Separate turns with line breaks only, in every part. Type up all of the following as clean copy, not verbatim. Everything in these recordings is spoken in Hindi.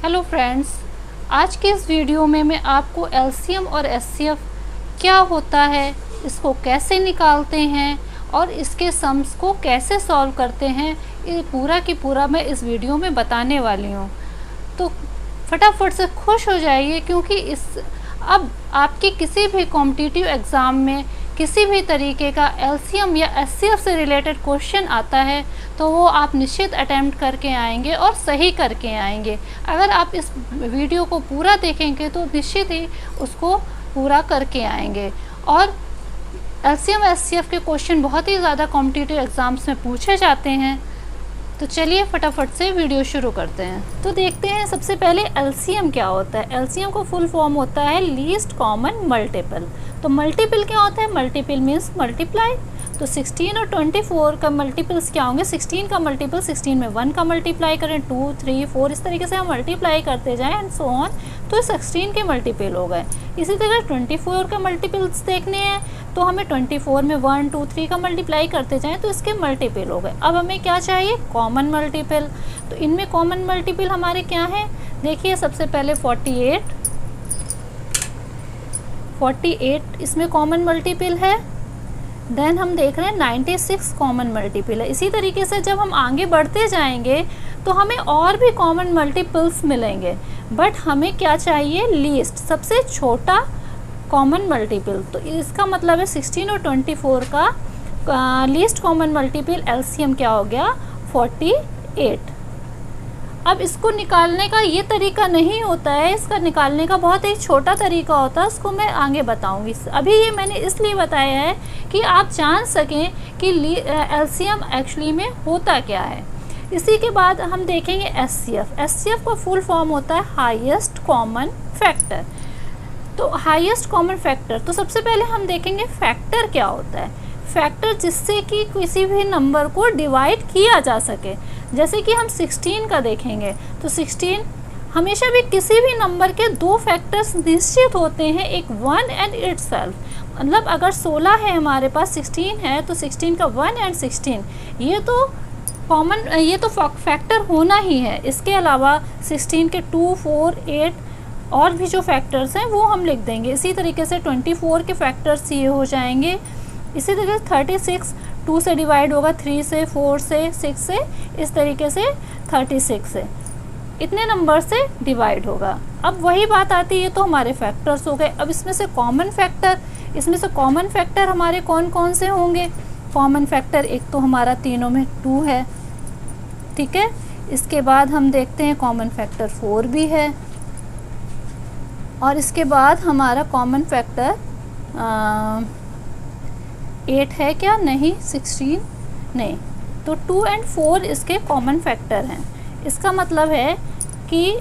हेलो फ्रेंड्स, आज के इस वीडियो में मैं आपको एलसीएम और एचसीएफ क्या होता है, इसको कैसे निकालते हैं और इसके सम्स को कैसे सॉल्व करते हैं, ये पूरा की पूरा मैं इस वीडियो में बताने वाली हूँ। तो फटाफट से खुश हो जाइए, क्योंकि अब आपके किसी भी कॉम्पिटिटिव एग्ज़ाम में किसी भी तरीके का एलसीएम या एचसीएफ से रिलेटेड क्वेश्चन आता है तो वो आप निश्चित अटेम्प्ट करके आएंगे और सही करके आएंगे। अगर आप इस वीडियो को पूरा देखेंगे तो निश्चित ही उसको पूरा करके आएंगे। और एलसीएम एचसीएफ के क्वेश्चन बहुत ही ज़्यादा कॉम्पिटिटिव एग्ज़ाम्स में पूछे जाते हैं। तो चलिए फटाफट से वीडियो शुरू करते हैं। तो देखते हैं सबसे पहले एलसीएम क्या होता है। एलसीएम का फुल फॉर्म होता है लीस्ट कॉमन मल्टीपल। तो मल्टीपल क्या होता है? Multiple means multiply. तो 16 और 24 का मल्टीपल्स क्या होंगे? 16 का मल्टीपल 16 में 1 का मल्टीप्लाई करें, 2, 3, 4 इस तरीके से हम मल्टीप्लाई करते जाएं एंड सो ऑन, तो 16 के मल्टीपल हो गए। इसी तरह 24 का मल्टीपल्स देखने हैं तो हमें 24 में 1, 2, 3 का मल्टीप्लाई करते जाएं तो इसके मल्टीपल हो गए। अब हमें क्या चाहिए? Common multiple. तो इनमें कॉमन मल्टीपल हमारे क्या हैं? देखिए सबसे पहले 48 इसमें कॉमन मल्टीपल है। देन हम देख रहे हैं 96 कॉमन मल्टीपल है। इसी तरीके से जब हम आगे बढ़ते जाएंगे तो हमें और भी कॉमन मल्टीपल्स मिलेंगे, बट हमें क्या चाहिए? लीस्ट, सबसे छोटा कॉमन मल्टीपल। तो इसका मतलब है 16 और 24 का लीस्ट कॉमन मल्टीपल एलसीएम क्या हो गया? 48। अब इसको निकालने का ये तरीका नहीं होता है, इसका निकालने का बहुत ही छोटा तरीका होता है, उसको मैं आगे बताऊंगी। अभी ये मैंने इसलिए बताया है कि आप जान सकें कि एलसीएम एक्चुअली में होता क्या है। इसी के बाद हम देखेंगे एचसीएफ। एचसीएफ का फुल फॉर्म होता है हाईएस्ट कॉमन फैक्टर। तो हाईएस्ट कॉमन फैक्टर, तो सबसे पहले हम देखेंगे फैक्टर क्या होता है। फैक्टर जिससे कि किसी भी नंबर को डिवाइड किया जा सके। जैसे कि हम 16 का देखेंगे तो 16 हमेशा भी किसी भी नंबर के दो फैक्टर्स निश्चित होते हैं, एक 1 एंड इटसेल्फ। मतलब अगर 16 है हमारे पास, 16 है तो 16 का 1 एंड 16 ये तो फैक्टर होना ही है। इसके अलावा 16 के 2, 4, 8 और भी जो फैक्टर्स हैं वो हम लिख देंगे। इसी तरीके से 24 के फैक्टर्स ये हो जाएंगे। इसी तरीके से 36 2 से डिवाइड होगा, 3 से, 4 से, 6 से, इस तरीके से 36 से, इतने नंबर से डिवाइड होगा। अब वही बात आती है, तो हमारे फैक्टर्स हो गए। अब इसमें से कॉमन फैक्टर हमारे कौन कौन से होंगे? कॉमन फैक्टर एक तो हमारा तीनों में 2 है, ठीक है। इसके बाद हम देखते हैं कॉमन फैक्टर 4 भी है, और इसके बाद हमारा कॉमन फैक्टर 8 है क्या? नहीं, 16 नहीं। तो 2 एंड 4 इसके कॉमन फैक्टर हैं। इसका मतलब है कि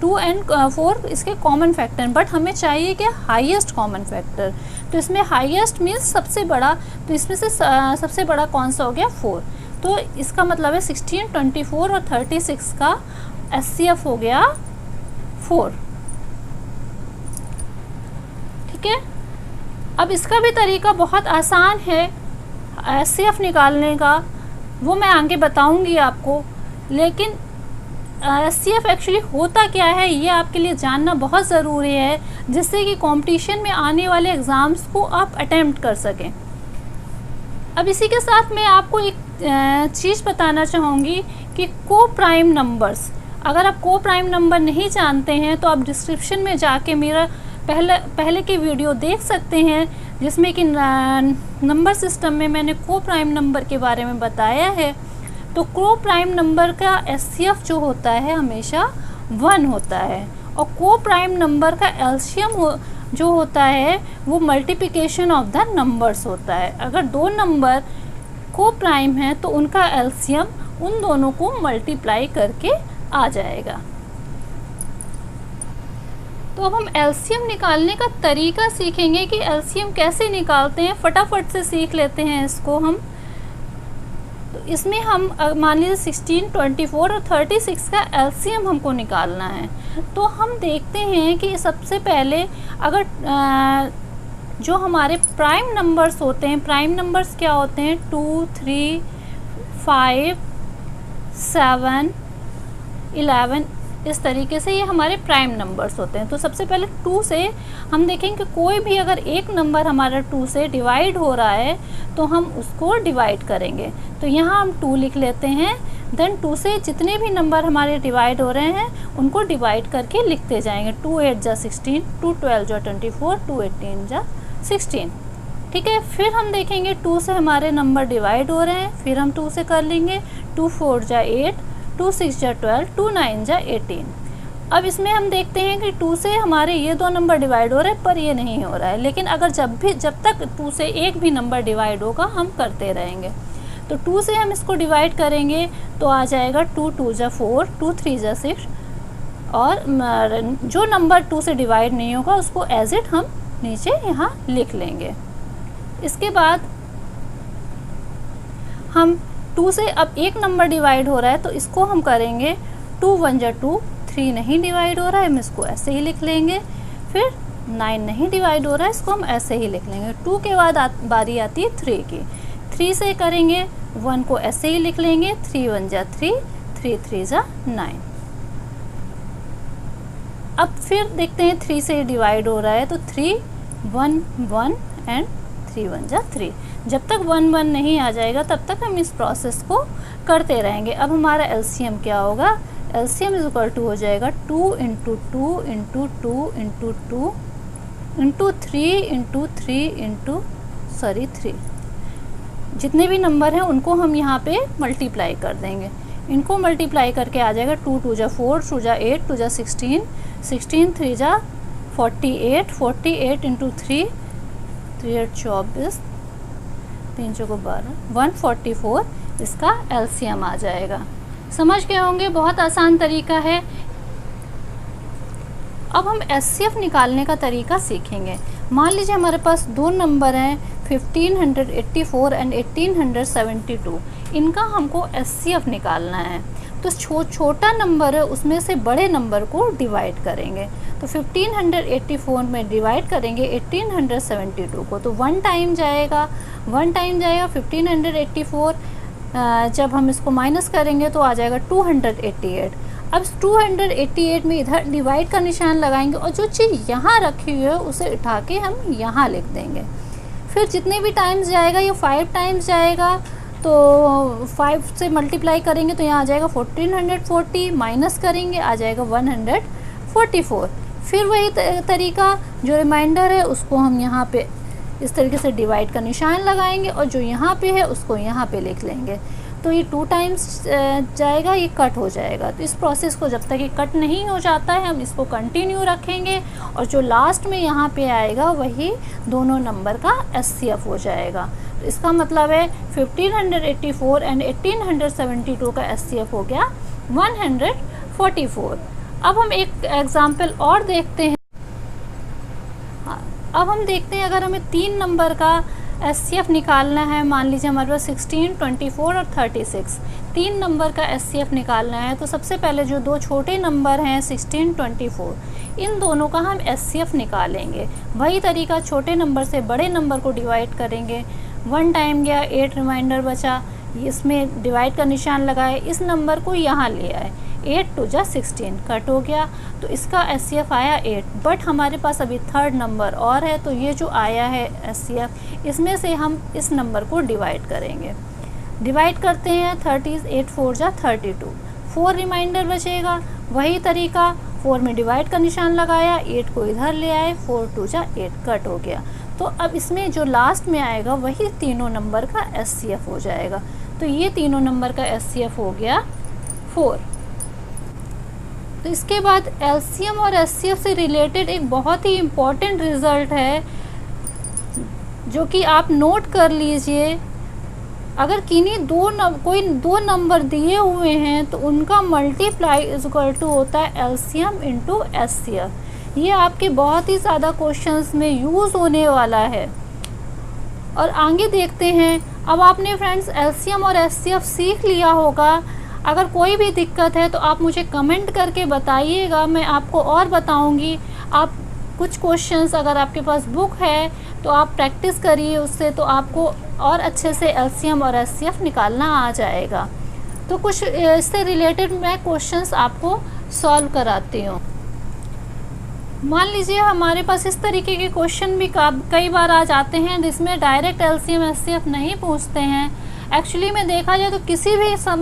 2 एंड 4 इसके कॉमन फैक्टर हैं, बट हमें चाहिए क्या? Highest common factor. तो इसमें हाईएस्ट मीन्स सबसे बड़ा, तो इसमें से सबसे बड़ा कौन सा हो गया? 4। तो इसका मतलब है 16, 24 और 36 का एचसीएफ हो गया 4, ठीक है। अब इसका भी तरीका बहुत आसान है एचसीएफ निकालने का, वो मैं आगे बताऊंगी आपको। लेकिन एचसीएफ एक्चुअली होता क्या है ये आपके लिए जानना बहुत ज़रूरी है, जिससे कि कंपटीशन में आने वाले एग्ज़ाम्स को आप अटेम्प्ट कर सकें। अब इसी के साथ मैं आपको एक चीज़ बताना चाहूँगी कि को प्राइम नंबर्स, अगर आप को प्राइम नंबर नहीं जानते हैं तो आप डिस्क्रिप्शन में जाके मेरा पहले की वीडियो देख सकते हैं, जिसमें कि नंबर सिस्टम में मैंने को प्राइम नंबर के बारे में बताया है। तो को प्राइम नंबर का एचसीएफ जो होता है हमेशा 1 होता है, और को प्राइम नंबर का एलसीएम जो होता है वो मल्टीप्लिकेशन ऑफ द नंबर्स होता है। अगर दो नंबर को प्राइम है तो उनका एलसीएम उन दोनों को मल्टीप्लाई करके आ जाएगा। तो अब हम एलसीएम निकालने का तरीका सीखेंगे कि एलसीएम कैसे निकालते हैं। फटाफट से सीख लेते हैं इसको हम। तो इसमें हम मान लीजिए 16, 24 और 36 का एलसीएम हमको निकालना है। तो हम देखते हैं कि सबसे पहले अगर जो हमारे प्राइम नंबर्स होते हैं, प्राइम नंबर्स क्या होते हैं? 2, 3, 5, 7, 11, इस तरीके से ये हमारे प्राइम नंबर्स होते हैं। तो सबसे पहले 2 से हम देखेंगे कि कोई भी अगर एक नंबर हमारा 2 से डिवाइड हो रहा है तो हम उसको डिवाइड करेंगे। तो यहाँ हम 2 लिख लेते हैं, देन 2 से जितने भी नंबर हमारे डिवाइड हो रहे हैं उनको डिवाइड करके लिखते जाएंगे। 2 8 जा 16, 2 12 जा 24, 2 18 जा 16। ठीक है, फिर हम देखेंगे 2 से हमारे नंबर डिवाइड हो रहे हैं, फिर हम 2 से कर लेंगे। 2 4 जा 8, 2 6 जा 12, 2 9 जा 18। अब इसमें हम देखते हैं कि 2 से हमारे ये दो नंबर डिवाइड हो रहे हैं पर ये नहीं हो रहा है, लेकिन अगर जब तक 2 से एक भी नंबर डिवाइड होगा हम करते रहेंगे। तो 2 से हम इसको डिवाइड करेंगे तो आ जाएगा 2 2 जा 4, 2 3 जा 6, और जो नंबर 2 से डिवाइड नहीं होगा उसको एज इट हम नीचे यहाँ लिख लेंगे। इसके बाद हम 2 से अब एक नंबर डिवाइड हो रहा है तो इसको हम करेंगे 2 1 जा 2, 3 नहीं डिवाइड हो रहा है, हम इसको ऐसे ही लिख लेंगे। फिर 9 नहीं डिवाइड हो रहा है, इसको हम ऐसे ही लिख लेंगे। 2 के बाद बारी आती है 3 की। 3 से करेंगे 1 को ऐसे ही लिख लेंगे, 3 1 जा 3, 3 3 जा 9। अब फिर देखते हैं 3 से डिवाइड हो रहा है तो 3 1 1 एंड 3 1 जा 3। जब तक 1 1 नहीं आ जाएगा तब तक हम इस प्रोसेस को करते रहेंगे। अब हमारा एलसीएम क्या होगा? एलसीएम इज इक्वल टू हो जाएगा 2 into 2 into 2 into 2 into 3 into 3 into 3। जितने भी नंबर हैं उनको हम यहाँ पे मल्टीप्लाई कर देंगे। इनको मल्टीप्लाई करके आ जाएगा 2 2 जा 4, 2 जा 8, 2 जा 16, 16 3 जा 48, 48 इंटू 3, 3 8 24, 3 चौको 12, 144 इसका एलसीएम आ जाएगा। समझ गए होंगे, बहुत आसान तरीका है। अब हम एचसीएफ निकालने का तरीका सीखेंगे। मान लीजिए हमारे पास दो नंबर हैं 1584 एंड 1872। इनका हमको एचसीएफ निकालना है। तो छोटा नंबर है उसमें से बड़े नंबर को डिवाइड करेंगे। तो 1584 में डिवाइड करेंगे 1872 को, तो 1 टाइम जाएगा 1584। जब हम इसको माइनस करेंगे तो आ जाएगा 288। अब 288 में इधर डिवाइड का निशान लगाएंगे और जो चीज़ यहाँ रखी हुई है उसे उठा के हम यहाँ लिख देंगे। फिर जितने भी टाइम्स जाएगा ये 5 टाइम्स जाएगा, तो 5 से मल्टीप्लाई करेंगे तो यहाँ आ जाएगा 1440, माइनस करेंगे आ जाएगा 144। फिर वही तरीका, जो रिमाइंडर है उसको हम यहाँ पे इस तरीके से डिवाइड का निशान लगाएंगे और जो यहाँ पे है उसको यहाँ पे लिख लेंगे। तो ये 2 टाइम्स जाएगा, ये कट हो जाएगा। तो इस प्रोसेस को जब तक ये कट नहीं हो जाता है हम इसको कंटिन्यू रखेंगे और जो लास्ट में यहाँ पे आएगा वही दोनों नंबर का एचसीएफ हो जाएगा। तो इसका मतलब है 1584 एंड 1872 का एचसीएफ हो गया 144। अब हम एक एग्जाम्पल और देखते हैं। अब हम देखते हैं अगर हमें 3 नंबर का एचसीएफ निकालना है। मान लीजिए हमारे पास 16, 24 और 36 3 नंबर का एचसीएफ निकालना है। तो सबसे पहले जो दो छोटे नंबर हैं 16, 24, इन दोनों का हम एचसीएफ निकालेंगे। वही तरीका, छोटे नंबर से बड़े नंबर को डिवाइड करेंगे। 1 टाइम गया, 8 रिमाइंडर बचा, इसमें डिवाइड का निशान लगाए, इस नंबर को यहाँ ले आए, 8 2 जा 16 कट हो गया। तो इसका एचसीएफ आया 8। बट हमारे पास अभी 3rd नंबर और है, तो ये जो आया है एचसीएफ इसमें से हम इस नंबर को डिवाइड करेंगे। डिवाइड करते हैं 30, 8 4 जा 32, 4 रिमाइंडर बचेगा। वही तरीका, 4 में डिवाइड का निशान लगाया, 8 को इधर ले आए, 4 2 जा 8 कट हो गया। तो अब इसमें जो लास्ट में आएगा वही तीनों नंबर का एचसीएफ हो जाएगा। तो ये तीनों नंबर का एचसीएफ हो गया 4। तो इसके बाद एलसीएम और एचसीएफ से रिलेटेड एक बहुत ही इम्पॉर्टेंट रिज़ल्ट है जो कि आप नोट कर लीजिए। अगर किन्हीं कोई दो नंबर दिए हुए हैं तो उनका मल्टीप्लाई इज इक्वल टू होता है एलसीएम इंटू एचसीएफ। ये आपके बहुत ही ज़्यादा क्वेश्चंस में यूज़ होने वाला है। और आगे देखते हैं। अब आपने फ्रेंड्स एलसीएम और एचसीएफ सीख लिया होगा। अगर कोई भी दिक्कत है तो आप मुझे कमेंट करके बताइएगा, मैं आपको और बताऊंगी। आप कुछ क्वेश्चंस अगर आपके पास बुक है तो आप प्रैक्टिस करिए उससे, तो आपको और अच्छे से एलसीएम और एचसीएफ निकालना आ जाएगा। तो कुछ इससे रिलेटेड मैं क्वेश्चंस आपको सॉल्व कराती हूँ। मान लीजिए हमारे पास इस तरीके के क्वेश्चन भी कई बार आ जाते हैं जिसमें डायरेक्ट एलसीएम एचसीएफ नहीं पूछते हैं। एक्चुअली में देखा जाए तो किसी भी एग्ज़ाम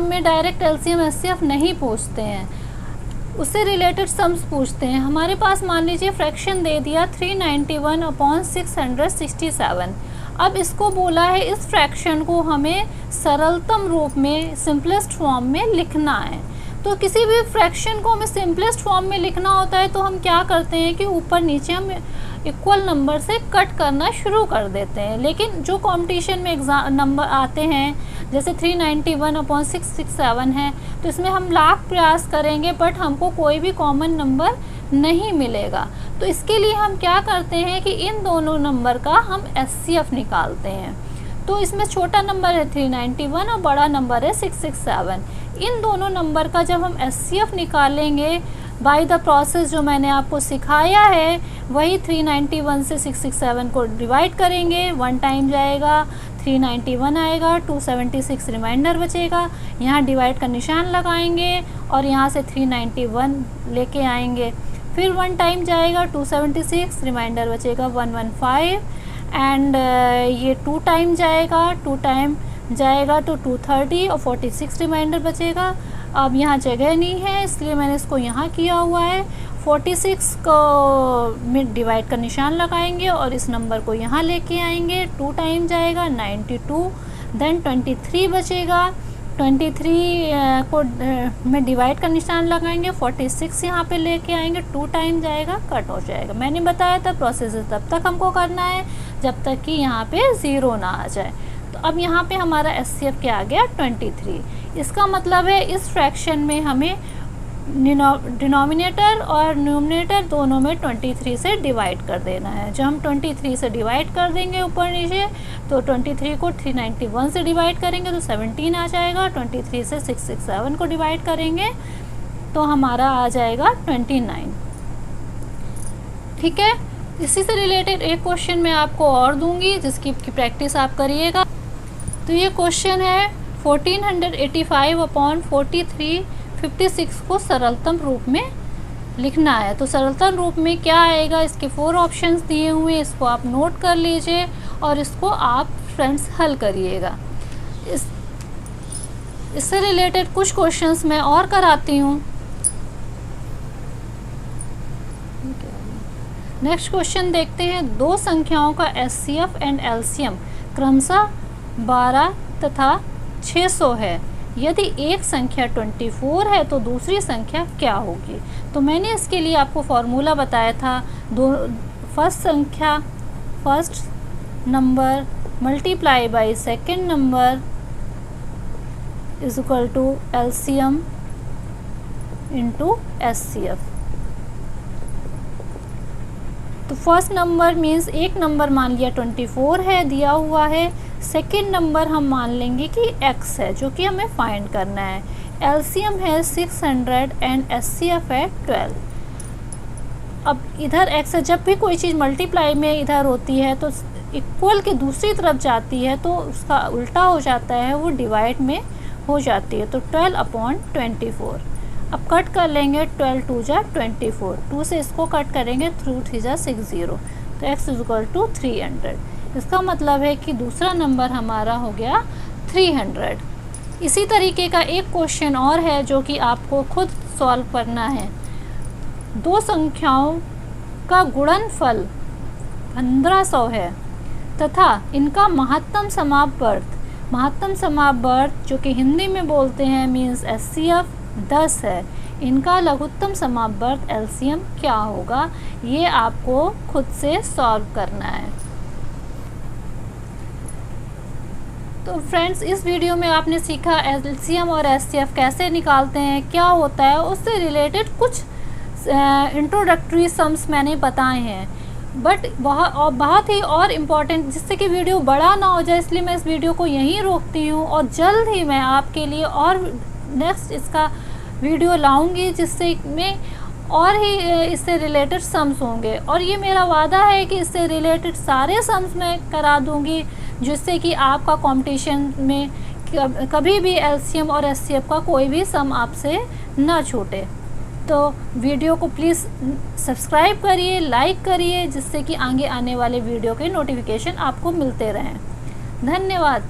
में डायरेक्ट एलसीएम एचसीएफ नहीं पूछते हैं, उससे रिलेटेड सम्स पूछते हैं। हमारे पास मान लीजिए फ्रैक्शन दे दिया 391/667। अब इसको बोला है इस फ्रैक्शन को हमें सरलतम रूप में सिंपलेस्ट फॉर्म में लिखना है। तो किसी भी फ्रैक्शन को हमें सिंपलेस्ट फॉर्म में लिखना होता है तो हम क्या करते हैं कि ऊपर नीचे हम इक्वल नंबर से कट करना शुरू कर देते हैं। लेकिन जो कंपटीशन में एग्ज़ाम नंबर आते हैं जैसे 391/667 है, तो इसमें हम लाख प्रयास करेंगे बट हमको कोई भी कॉमन नंबर नहीं मिलेगा। तो इसके लिए हम क्या करते हैं कि इन दोनों नंबर का हम एचसीएफ निकालते हैं। तो इसमें छोटा नंबर है 391 और बड़ा नंबर है 667। इन दोनों नंबर का जब हम एचसीएफ निकालेंगे बाय द प्रोसेस जो मैंने आपको सिखाया है, वही 391 से 667 को डिवाइड करेंगे, 1 टाइम जाएगा, 391 आएगा, 276 रिमाइंडर बचेगा। यहाँ डिवाइड का निशान लगाएंगे और यहाँ से 391 लेके आएंगे, फिर 1 टाइम जाएगा, 276 रिमाइंडर बचेगा 115 एंड ये 2 टाइम जाएगा, 2 टाइम जाएगा तो 230 और 46 रिमाइंडर बचेगा। अब यहाँ जगह नहीं है इसलिए मैंने इसको यहाँ किया हुआ है। 46 को में डिवाइड का निशान लगाएंगे और इस नंबर को यहाँ लेके आएंगे, 2 टाइम जाएगा 92, देन 23 बचेगा। 23 को में डिवाइड का निशान लगाएंगे, 46 यहाँ पे लेके आएंगे, 2 टाइम जाएगा, कट हो जाएगा। मैंने बताया था प्रोसेस तब तक हमको करना है जब तक कि यहाँ पे 0 ना आ जाए। तो अब यहाँ पे हमारा एचसीएफ क्या आ गया 23। इसका मतलब है इस फ्रैक्शन में हमें डिनोमिनेटर और न्यूमरेटर दोनों में 23 से डिवाइड कर देना है। जब हम 23 से डिवाइड कर देंगे ऊपर नीचे, तो 23 को 391 से डिवाइड करेंगे तो 17 आ जाएगा। 23 से 667 को डिवाइड करेंगे तो हमारा आ जाएगा 29। ठीक है, इसी से रिलेटेड एक क्वेश्चन मैं आपको और दूंगी जिसकी प्रैक्टिस आप करिएगा। तो ये क्वेश्चन है 1485/4356 को सरलतम रूप में लिखना है। तो सरलतम रूप में क्या आएगा, इसके 4 ऑप्शंस दिए हुए हैं, इसको आप नोट कर लीजिए और इसको आप फ्रेंड्स हल करिएगा। इससे रिलेटेड कुछ क्वेश्चंस मैं और कराती हूँ। नेक्स्ट क्वेश्चन देखते हैं। 2 संख्याओं का एचसीएफ एंड एलसीएम क्रमशः 12 तथा 600 है। यदि एक संख्या 24 है तो दूसरी संख्या क्या होगी। तो मैंने इसके लिए आपको फॉर्मूला बताया था। First number multiply by second number is equal to LCM into HCF. तो फर्स्ट नंबर मीन्स एक नंबर मान लिया 24 है दिया हुआ है, सेकेंड नंबर हम मान लेंगे कि x है जो कि हमें फाइंड करना है। एलसीएम है 600 एंड एचसीएफ है 12। अब इधर x है, जब भी कोई चीज़ मल्टीप्लाई में इधर होती है तो इक्वल के दूसरी तरफ जाती है तो उसका उल्टा हो जाता है, वो डिवाइड में हो जाती है। तो 12/24। अब कट कर लेंगे, 12 2 जा 24, 2 से इसको कट करेंगे, 3 3 जा 60, तो x इज इक्वल टू 300। इसका मतलब है कि दूसरा नंबर हमारा हो गया 300। इसी तरीके का एक क्वेश्चन और है जो कि आपको खुद सॉल्व करना है। 2 संख्याओं का गुणनफल 1500 है तथा इनका महत्तम समापवर्त जो कि हिंदी में बोलते हैं मीन्स एचसीएफ 10 है। इनका लघुत्तम समापवर्त एलसीएम क्या होगा, ये आपको खुद से सॉल्व करना है। तो फ्रेंड्स, इस वीडियो में आपने सीखा एलसीएम और एचसीएफ कैसे निकालते हैं, क्या होता है, उससे रिलेटेड कुछ इंट्रोडक्टरी सम्स मैंने बताए हैं। बट बहुत ही और इम्पॉर्टेंट, जिससे कि वीडियो बड़ा ना हो जाए, इसलिए मैं इस वीडियो को यहीं रोकती हूँ और जल्द ही मैं आपके लिए और नेक्स्ट इसका वीडियो लाऊंगी जिससे में और ही इससे रिलेटेड सम्स होंगे। और ये मेरा वादा है कि इससे रिलेटेड सारे सम्स मैं करा दूंगी जिससे कि आपका कंपटीशन में कभी भी एलसीएम और एचसीएफ का कोई भी सम आपसे ना छूटे। तो वीडियो को प्लीज़ सब्सक्राइब करिए, लाइक करिए, जिससे कि आगे आने वाले वीडियो के नोटिफिकेशन आपको मिलते रहें। धन्यवाद।